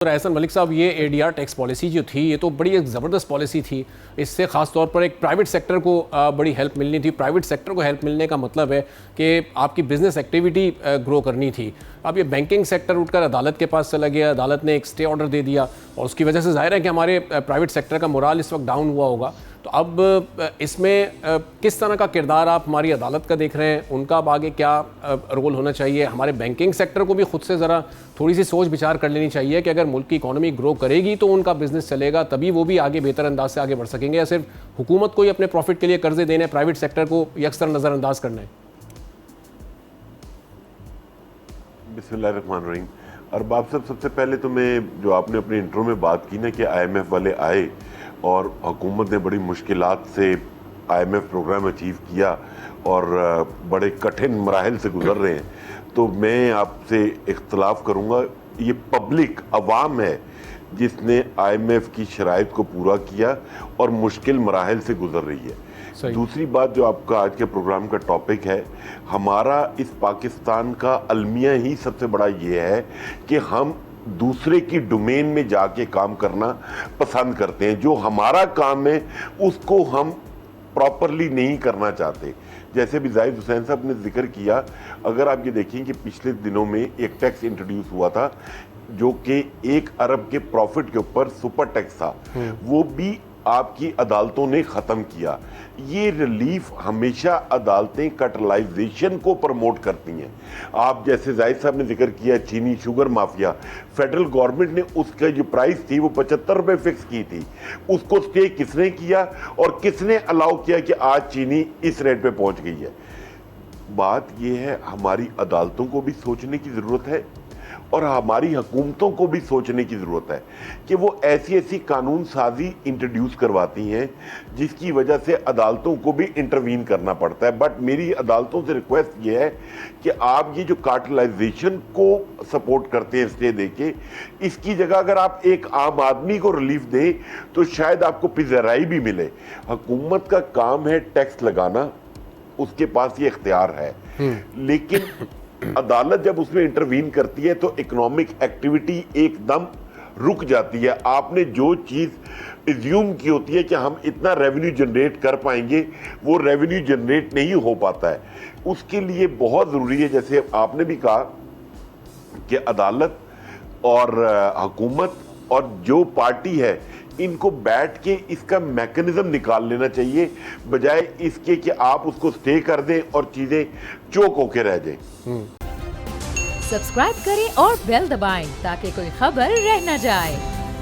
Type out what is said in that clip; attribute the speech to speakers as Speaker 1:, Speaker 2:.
Speaker 1: احسن ملک صاحب، یہ اے D R tax policy جو تھی یہ تو بڑی ایک زبردست پالیسی تھی. اس سے خاص طور پر ایک پرائیویٹ سیکٹر کو بڑی ہیلپ ملنی تھی. پرائیویٹ سیکٹر کو ہیلپ ملنے کا مطلب ہے کہ آپ کی بزنس ایکٹیویٹی گرو کرنی تھی. اب یہ بینکنگ سیکٹر اٹھ کر عدالت کے پاس چلا گیا, عدالت نے ایک اسٹے آرڈر دے دیا اور اس کی وجہ سے ظاہر ہے کہ ہمارے پرائیویٹ سیکٹر کا مورال اس وقت ڈاؤن ہوا ہوگا. تو اب اس میں کس طرح کا کردار آپ ہماری عدالت کا دیکھ رہے ہیں, ان کا اب آگے کیا رول ہونا چاہیے؟ ہمارے بینکنگ سیکٹر کو بھی خود سے ذرا تھوڑی سی سوچ بچار کر لینی چاہیے کہ اگر ملک کی اکانومی گرو کرے گی تو ان کا بزنس چلے گا, تبھی وہ بھی آگے بہتر انداز سے آگے بڑھ سکیں گے, یا صرف حکومت کو ہی اپنے پروفٹ کے لیے قرضے دینے, پرائیویٹ سیکٹر کو یکسر نظر انداز کرنا ہے؟
Speaker 2: بسم اللہ الرحمن الرحیم. ارباب صاحب, سب سے پہلے تو میں جو آپ نے اپنے انٹرو میں بات کی نا کہ آئی ایم ایف والے آئے اور حکومت نے بڑی مشکلات سے I M F program achieve کیا اور بڑے کٹھن مراحل سے گزر رہے ہیں, تو میں آپ سے اختلاف کروں گا. یہ پبلک عوام ہے جس نے آئی ایم ایف کی شرائط کو پورا کیا اور مشکل مراحل سے گزر رہی ہے. دوسری بات جو آپ کا آج کے پروگرام کا ٹاپک ہے, ہمارا اس پاکستان کا المیہ ہی سب سے بڑا یہ ہے کہ ہم دوسرے کی ڈومین میں جا کے کام کرنا پسند کرتے ہیں. جو ہمارا کام ہے اس کو ہم پراپرلی نہیں کرنا چاہتے. جیسے بھی زاہد حسین صاحب نے ذکر کیا, اگر آپ یہ دیکھیں کہ پچھلے دنوں میں ایک ٹیکس انٹروڈیوس ہوا تھا جو کہ 1 ارب کے پروفٹ کے اوپر سپر ٹیکس تھا, وہ بھی آپ کی عدالتوں نے ختم کیا. یہ ریلیف ہمیشہ عدالتیں کٹلائزیشن کو پروموٹ کرتی ہیں. آپ جیسے زاہد صاحب نے ذکر کیا چینی شوگر مافیا, فیڈرل گورنمنٹ نے اس کا جو پرائس تھی وہ 75 روپے فکس کی تھی, اس کو سٹے کس نے کیا اور کس نے الاؤ کیا کہ آج چینی اس ریٹ پہ پہنچ گئی ہے؟ بات یہ ہے ہماری عدالتوں کو بھی سوچنے کی ضرورت ہے اور ہماری حکومتوں کو بھی سوچنے کی ضرورت ہے کہ وہ ایسی ایسی قانون سازی انٹروڈیوس کرواتی ہیں جس کی وجہ سے عدالتوں کو بھی انٹروین کرنا پڑتا ہے. بٹ میری عدالتوں سے ریکویسٹ یہ ہے کہ آپ یہ جو کارٹلائزیشن کو سپورٹ کرتے ہیں اسٹے دے کے, اس کی جگہ اگر آپ ایک عام آدمی کو ریلیف دیں تو شاید آپ کو پذیرائی بھی ملے. حکومت کا کام ہے ٹیکس لگانا, اس کے پاس یہ اختیار ہے, لیکن عدالت جب اس میں انٹروین کرتی ہے تو اکنامک ایکٹیویٹی ایک دم رک جاتی ہے. آپ نے جو چیز ایزیوم کی ہوتی ہے کہ ہم اتنا ریونیو جنریٹ کر پائیں گے, وہ ریونیو جنریٹ نہیں ہو پاتا ہے. اس کے لیے بہت ضروری ہے, جیسے آپ نے بھی کہا کہ عدالت اور حکومت اور جو پارٹی ہے ان کو بیٹھ کے اس کا میکنزم نکال لینا چاہیے, بجائے اس کے کہ آپ اس کو سٹے کر دیں اور چیزیں چوک ہو کے رہ جائیں.
Speaker 3: سبسکرائب کریں اور بیل دبائیں تاکہ کوئی خبر رہ نہ جائے.